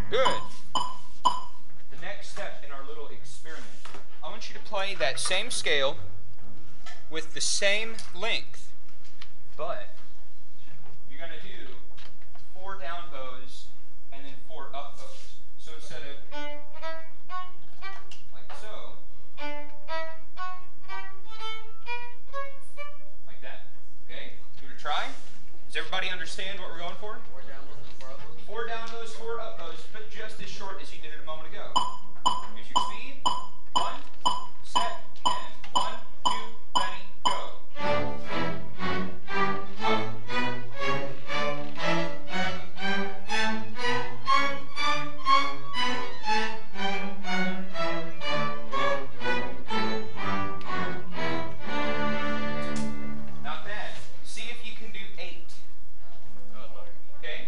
Good. The next step in our little experiment, I want you to play that same scale with the same length, but you're going to do 4 down bows and then 4 up bows. So instead of like so, like that. Okay? You want to try? Does everybody understand what we're going for? 4 down bows, 4 up bows, but just as short as you did it a moment ago. Here's your speed. 1, set, and 1, 2, ready, go. Up. Not bad. See if you can do 8. Okay?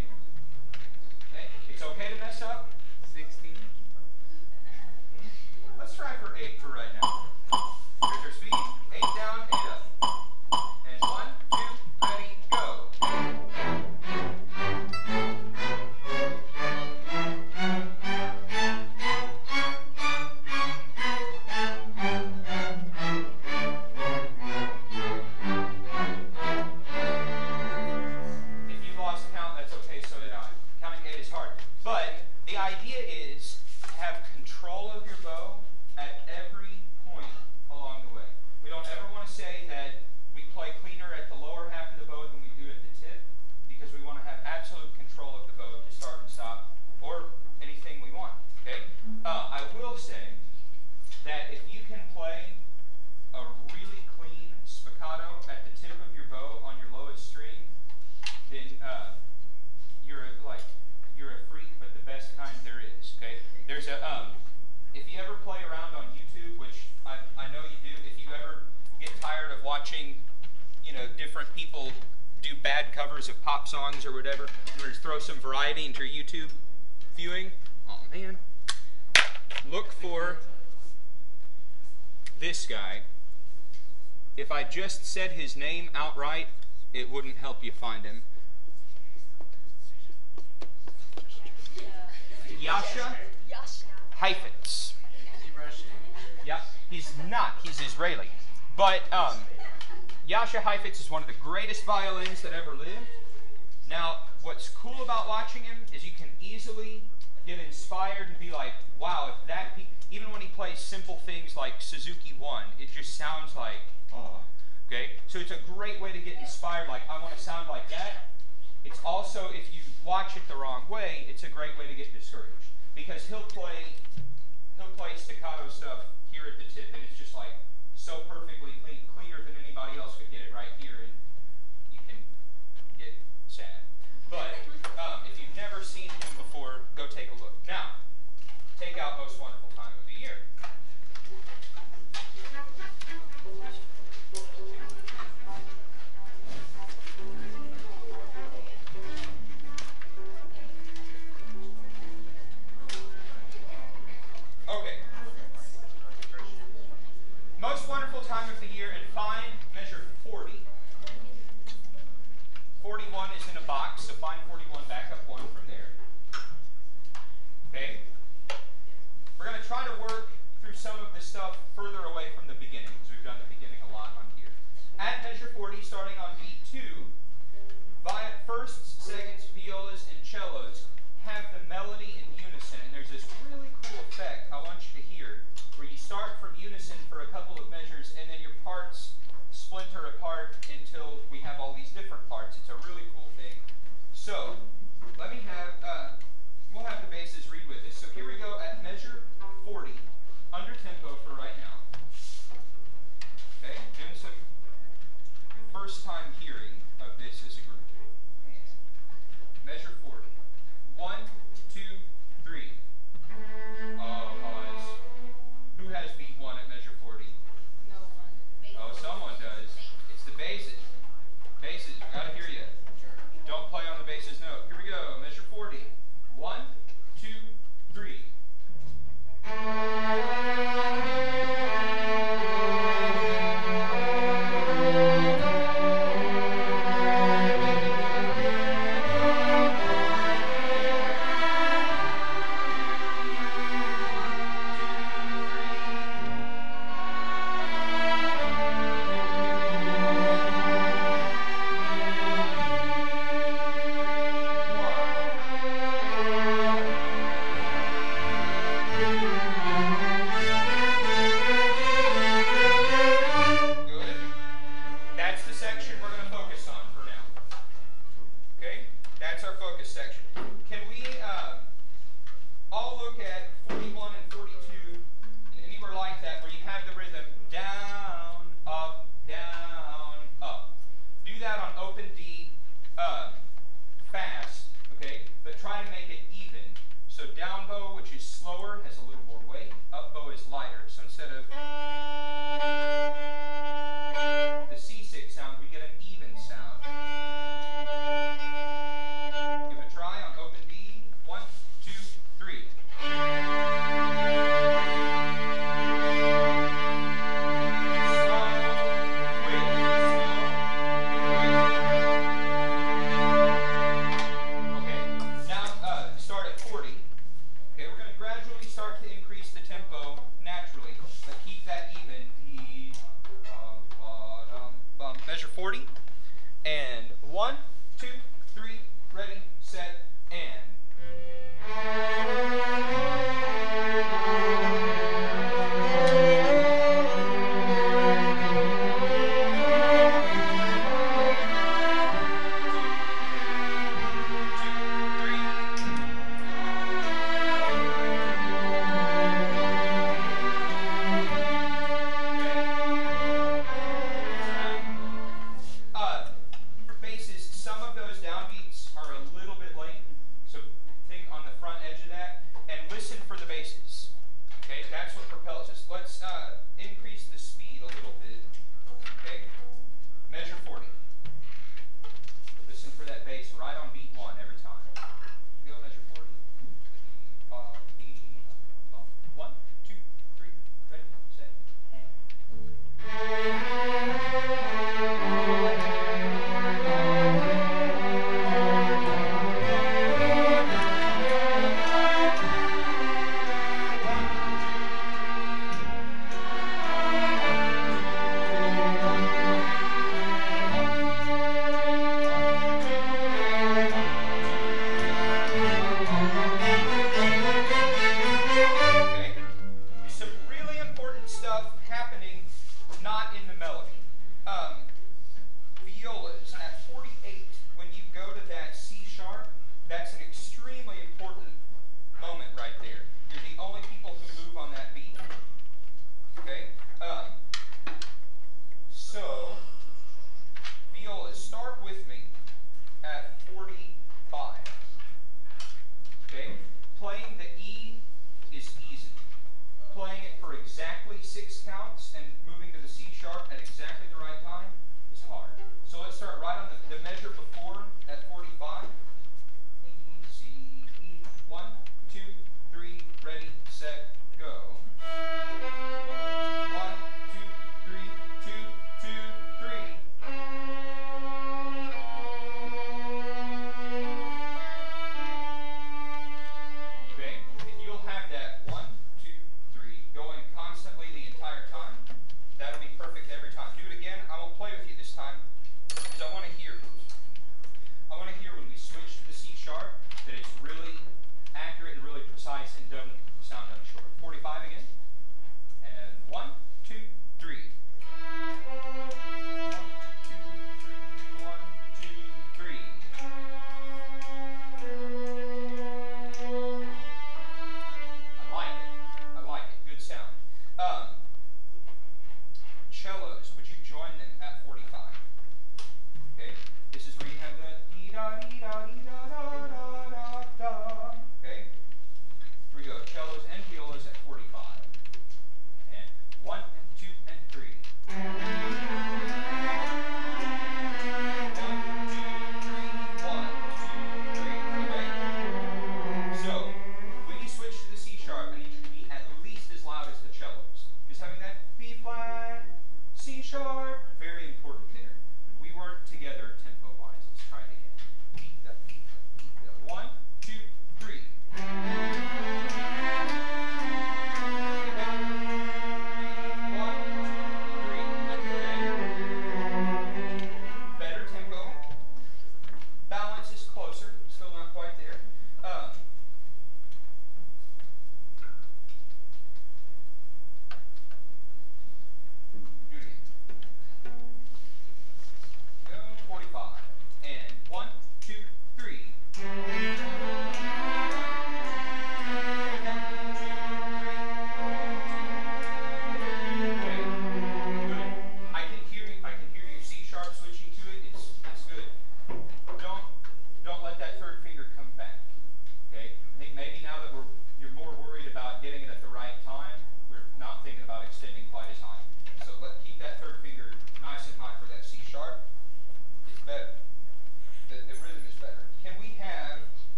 It's okay to mess up? 16. Let's try for 8 for right now. Here's your speed. 8 down, 8 up. And 1, 2, ready, go. If you lost count, that's okay, so did I. Counting 8 is hard. But the idea is to have control of your bow at every point along the way. We don't ever want to say that we play cleaner at the lower half of the bow than we do at the tip, because we want to have absolute control of the bow to start and stop, or anything we want. Okay? I will say that if you can play a really clean spiccato at the tip of your bow on your lowest string, then you're a freak, but the best kind there is. Okay? There's a if you ever play around on YouTube, which I know you do, if you ever get tired of watching, different people do bad covers of pop songs or whatever, you want to throw some variety into your YouTube viewing. Oh man. Look for this guy. If I just said his name outright, it wouldn't help you find him. Yasha Heifetz. Yeah, he's not. He's Israeli. But Yasha Heifetz is one of the greatest violins that ever lived. Now, what's cool about watching him is you can easily get inspired and be like, wow, if that, even when he plays simple things like Suzuki 1, it just sounds like, oh, okay? So it's a great way to get inspired, like, I want to sound like that. It's also, if you watch it the wrong way, it's a great way to get discouraged. Because he'll play staccato stuff here at the tip, and it's just like so perfectly clean, cleaner than anybody else could get it right here, and you can get sad. But if you've never seen him before, go take a look. Now, take out Most Wonderful Time of the Year. Okay. Most Wonderful Time of the Year, and find measure 40. 41 is in a box, so find 41, back up 1 from there. Okay? We're going to try to work through some of this stuff further away from the beginning, because we've done the beginning a lot on here. At measure 40, starting on beat 2, firsts, seconds, violas, and cellos have the melody in unison, and there's this really cool effect I want you to hear, where you start from unison for a couple of measures, and then your parts splinter apart until we have all these different parts. It's a really cool thing. So, let me have, we'll have the basses read with us. So here we go at measure 40, under tempo for right now. Okay, doing some first time hearing of this as a group. Measure 40. 1, 2, 3. Oh, pause. Who has beat 1 at measure 40? No one. Oh, someone does. It's the basses. Basses, we gotta hear you. Don't play on the basses note. Here we go, measure 40. 1, 2, 3. section. Can we all look at 41 and 42, and anywhere like that, where you have the rhythm down, up, do that on open D fast, okay? But try to make it even. So down bow, which is slower, has a little more weight. Up bow is lighter. So instead of the C6 sound, we get an even sound. Give it a try on open D. 1, 2, 3. Start to increase the tempo naturally, but keep that even. D, measure 40, and 1, 2, 3, ready, set, and. Cello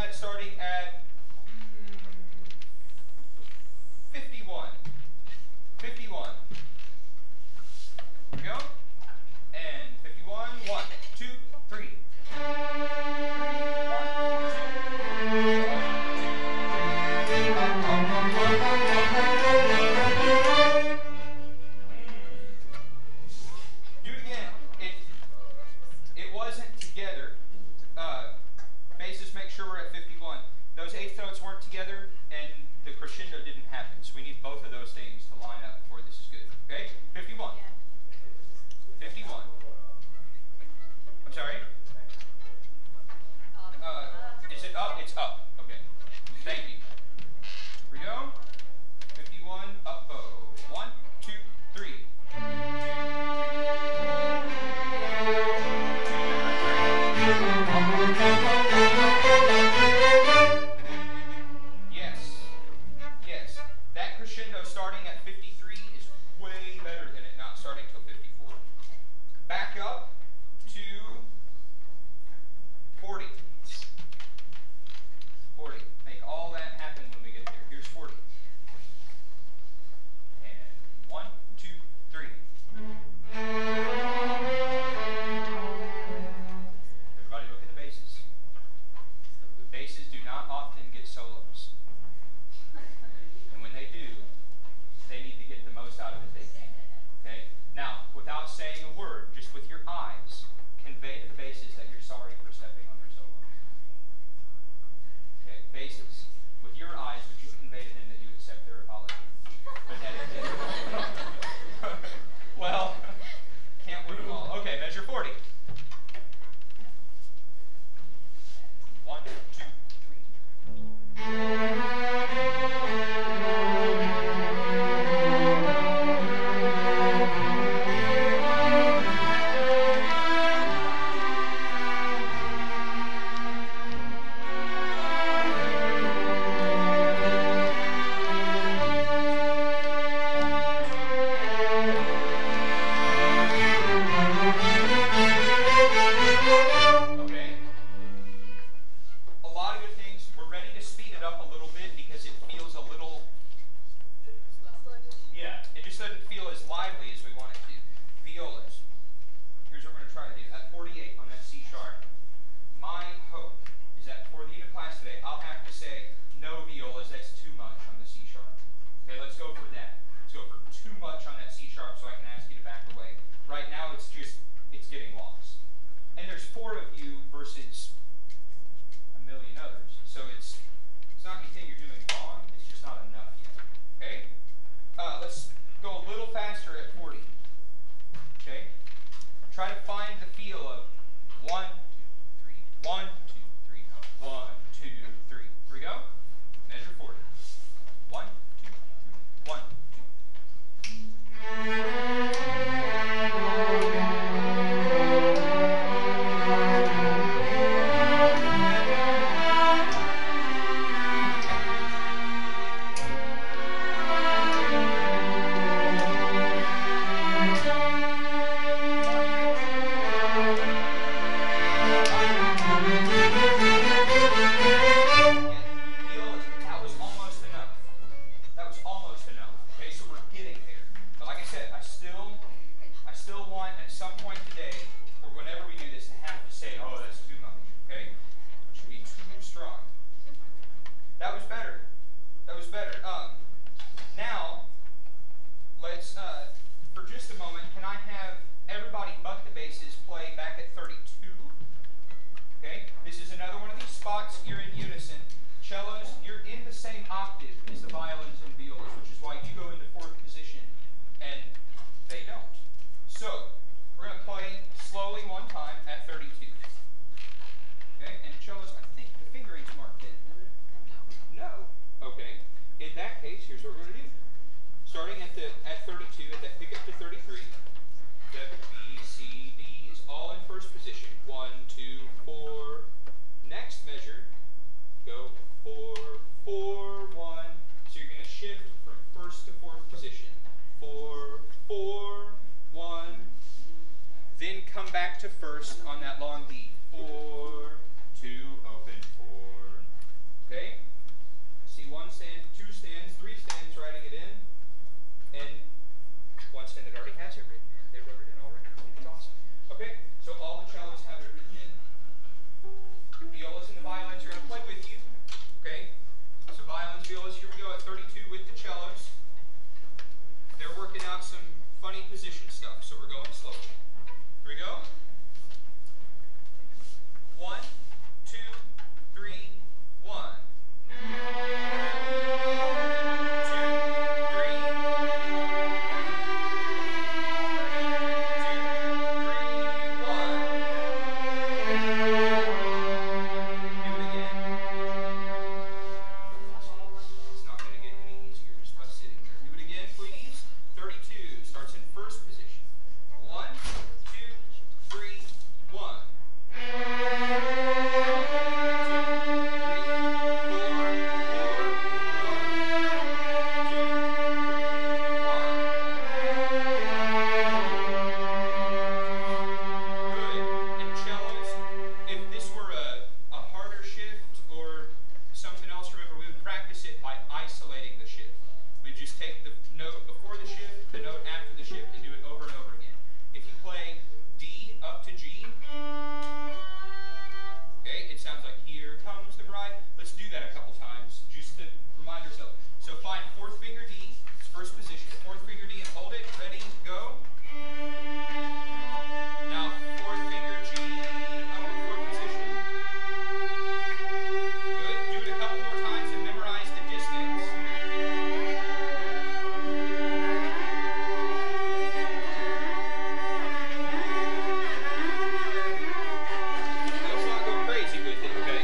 that starting at 51. 51. Here we go. And 51. 1, 2, 3. 4, violas. Here we go at 32 with the cellos. They're working out some funny position stuff, so we're going slowly. Here we go. 1, 2, 3, 1. 32 starts in first position. 1, 2, 3, 1. 'Something else, remember, we would practice it by isolating the shift. We'd just take the note before the shift, the note after the shift, and do it over and over again. If you play D up to G, okay, it sounds like here comes the bride. Let's do that a couple times, just to remind ourselves. So find fourth finger D, it's first position, fourth finger D, and hold it, ready, go. Now fourth finger G, upper fourth position. Good, do it a couple more times and memorize the distance. Let's not go crazy with it, okay?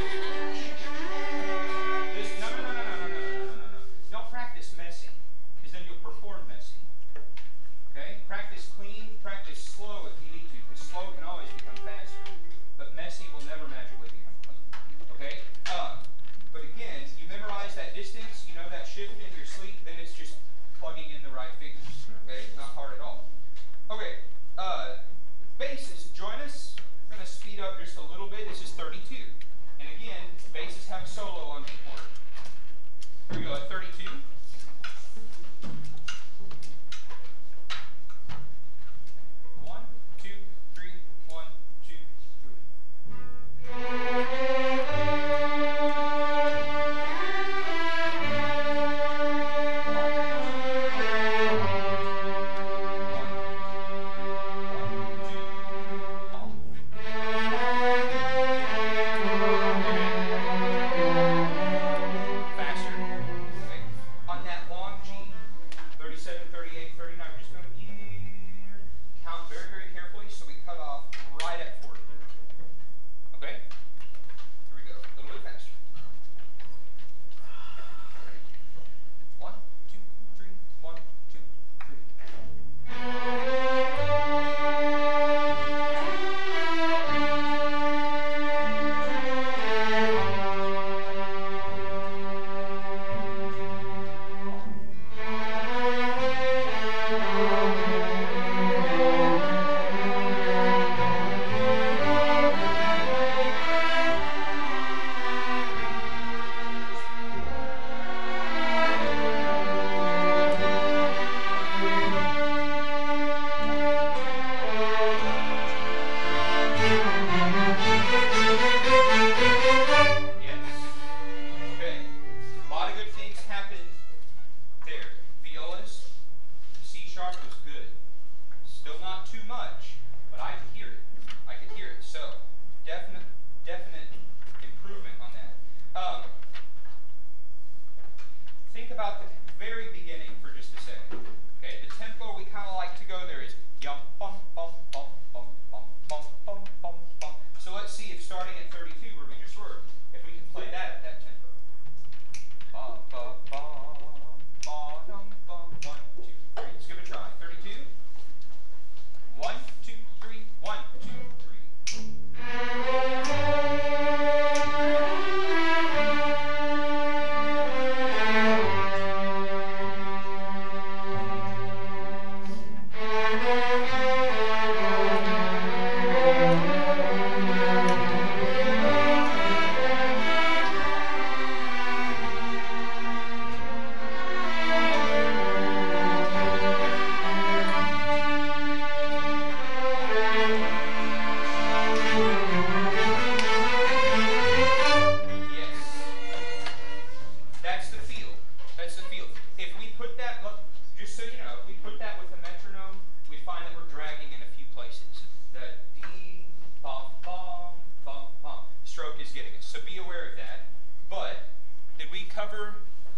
stroke is getting us. So be aware of that. But did we cover?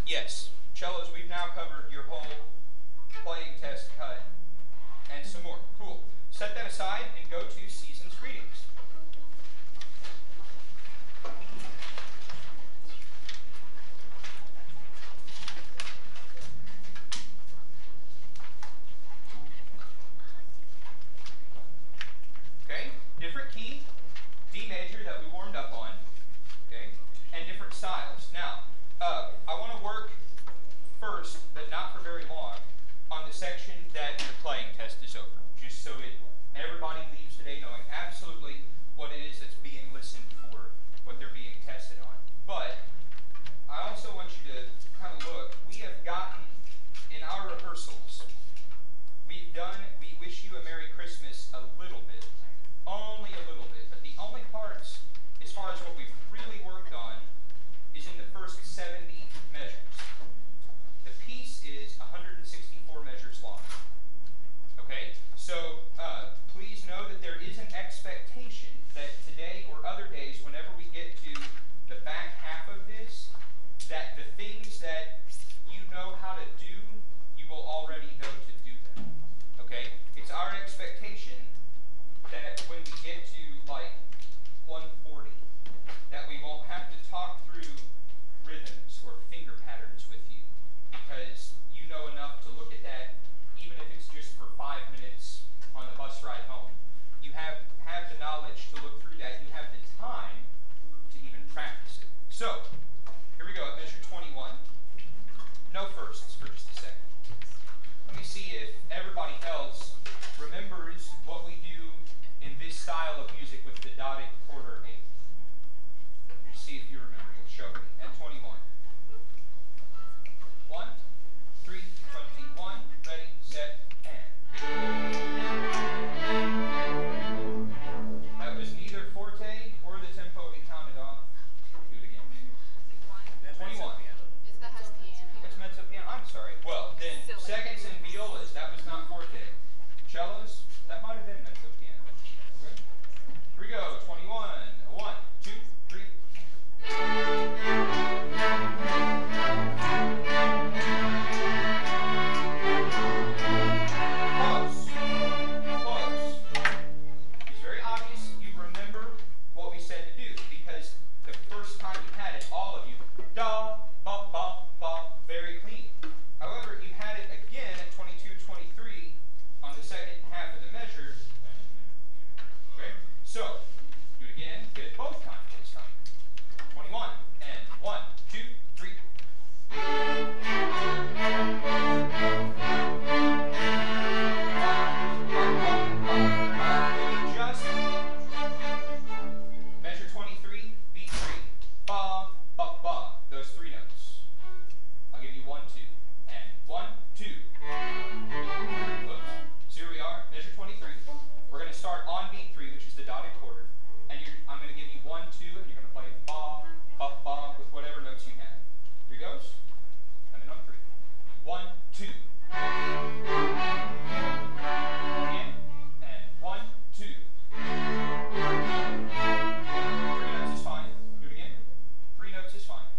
Yes. Cellos, we've now covered your whole playing test cut and some more. Cool. Set that aside and go to Season's Greetings. Okay, different key, D major that we warmed up on, okay, and different styles. Now, I want to work first, but not for very long, on the section that the playing test is over, just so everybody leaves today knowing absolutely what it is that's being listened for, what they're being tested on. But I also want you to kind of look. We have gotten, in our rehearsals, we wish you a Merry Christmas a little bit, only a little bit, but the only parts, as far as what we've really worked on, is in the first 70 measures. The piece is 164 measures long. Okay, so please know that there is an expectation that today or other days, whenever we get to the back half of this, that the things that you know how to do, you will already know to do them. Okay, it's our expectation that when we get to like 140, that we won't have to talk through rhythms or finger patterns with you, because you know enough to look at that, even if it's just for 5 minutes on the bus ride home. You have the knowledge to look through that. You have the time to even practice it. So, here we go at measure 21. No firsts for just a second. Let me see if everybody else remembers what we do in this style of music with the dotted quarter eighth. Just see if you remember. You'll show me at 21. 1, 3, 21, ready, set, and. That was neither forte or the tempo we counted off. Do it again. 21. That's mezzo piano. I'm sorry. Well, then seconds and violas, that was not forte. Cellos, that might have been mezzo piano. Okay. Here we go. 21. 1, 2, 3. Close. Close. It's very obvious you remember what we said to do, because the first time you had it, all of you, da, ba, ba, ba, very clean. However, you had it again at 22, 23 on the second half of the measure. Okay? So, do it again. Get it both times this time. 21 and 1, 2, 3. Just measure 23, beat 3. Ba, ba, ba. Those 3 notes. I'll give you 1, 2. And 1, 2. Close. So here we are, measure 23. We're going to start on beat 3, which is the dotted quarter. And I'm going to give you 1, 2, and you're going to play ba, ba, ba with whatever notes you have. Here goes. Coming on 3. 1, 2. Again. And 1, 2. 3 notes is fine. Do it again. 3 notes is fine.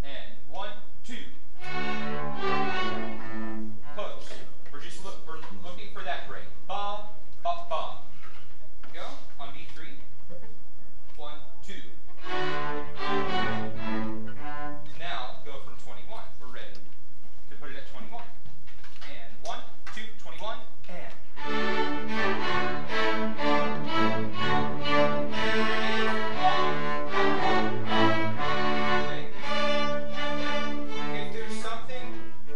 And 1, 2. Close. We're just looking for that break. Ba, ba, ba. Here we go. On beat 3. 1, 2. Now go from 21. We're ready to put it at 21. And 1, 2, 21, and. Okay. If there's something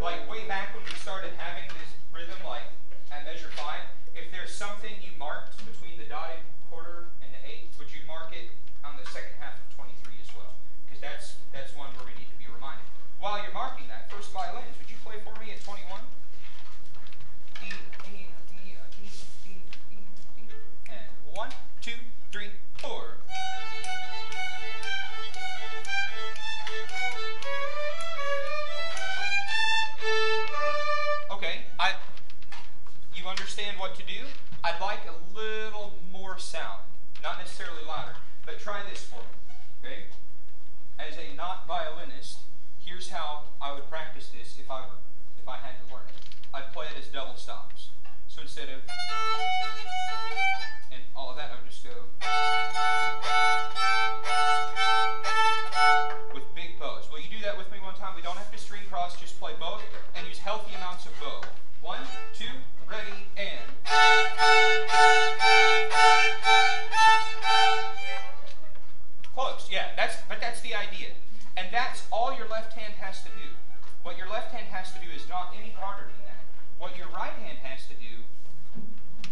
like way back when we started having this rhythm, like at measure 5, if there's something you marked between the dotted quarter and the eighth, would you mark it on the second half of 23 as well? Because that's one where we need to be reminded. While you're marking that, first violins, would you play for me at 21? And 1, 2, 3, 4. Okay, you understand what to do? I'd like a little more sound, not necessarily louder. But try this for me, okay? As a not violinist, here's how I would practice this if I had to learn it. I'd play it as double stops. So instead of and all of that, I would just go with big bows. Will you do that with me one time? We don't have to string cross, just play both and use healthy amounts of bow. 1, 2, ready, and. Close, yeah, but that's the idea. And that's all your left hand has to do. What your left hand has to do is not any harder than that. What your right hand has to do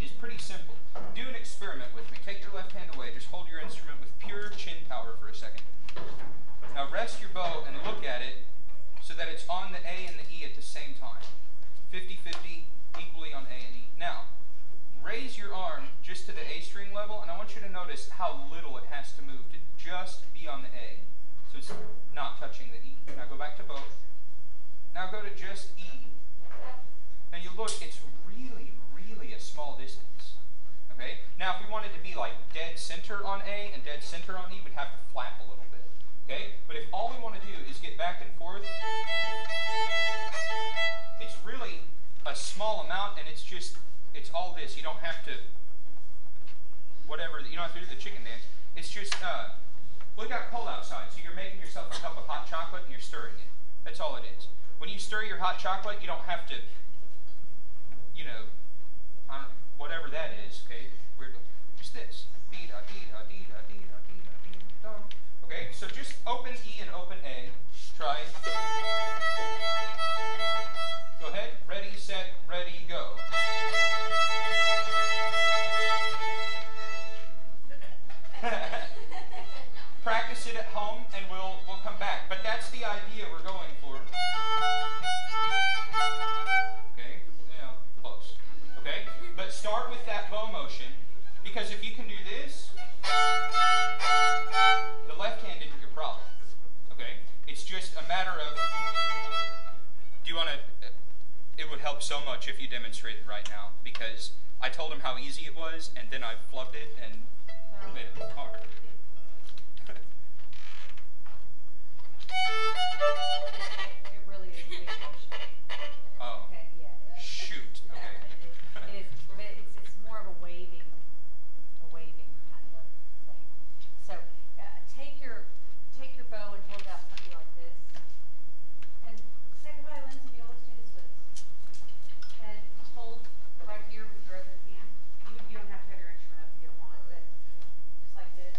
is pretty simple. Do an experiment with me. Take your left hand away. Just hold your instrument with pure chin power for a second. Now rest your bow and look at it so that it's on the A and the E at the same time. 50-50, equally on A and E. Now, raise your arm just to the A string level, and I want you to notice how little it has to move to just be on the A. So it's not touching the E. Now go back to both. Now go to just E. And you look, it's really, really a small distance. Okay? Now if we wanted to be like dead center on A and dead center on E, we'd have to flap a little bit. Okay? But if all we want to do is get back and forth, it's really a small amount, and it's all this. You don't have to, whatever, you don't have to do the chicken dance. It's just, look out cold outside, so you're making yourself a cup of hot chocolate and you're stirring it. That's all it is. When you stir your hot chocolate, you don't have to, you know, whatever that is, okay? Weird. Just this. Okay, so just open E and open A. Try. Go ahead. Ready, set, ready, go. Practice it at home, and we'll come back. But that's the idea we're going for. Okay, yeah, close. Okay, but start with that bow motion, because if you can do this, the left hand isn't your problem. Okay, it's just a matter of. Do you want to? It would help so much if you demonstrated right now, because I told him how easy it was, and then I flubbed it and made it hard. It really is a big motion. Oh. Okay, yeah. Shoot. Okay. It is, but it's more of a waving kind of a thing. So take your bow and hold it out in front of you like this, and say the violins and violas do this with us. And hold right here with your other hand. You don't have to have your instrument up if you don't want, but just like this.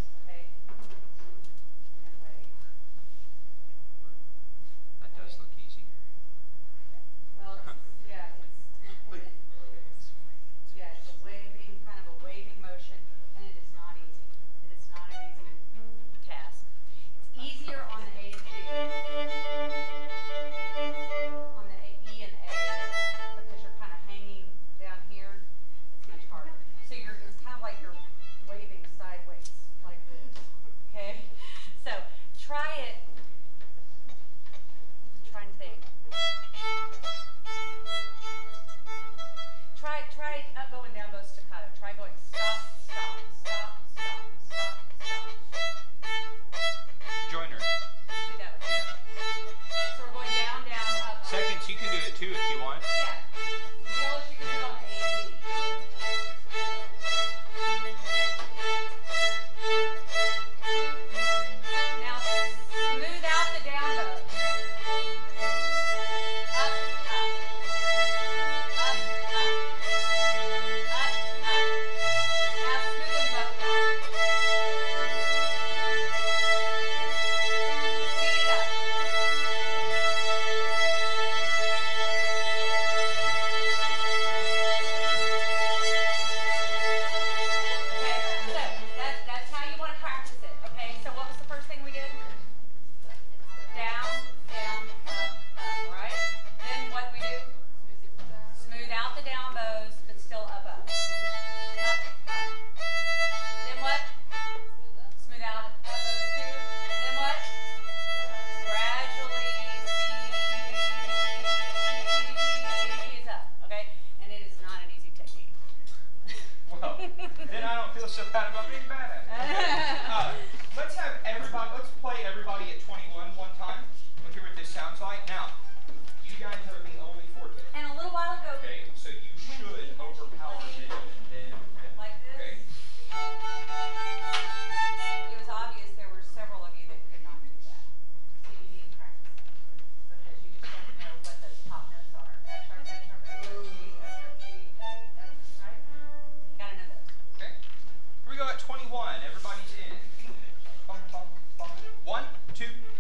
2.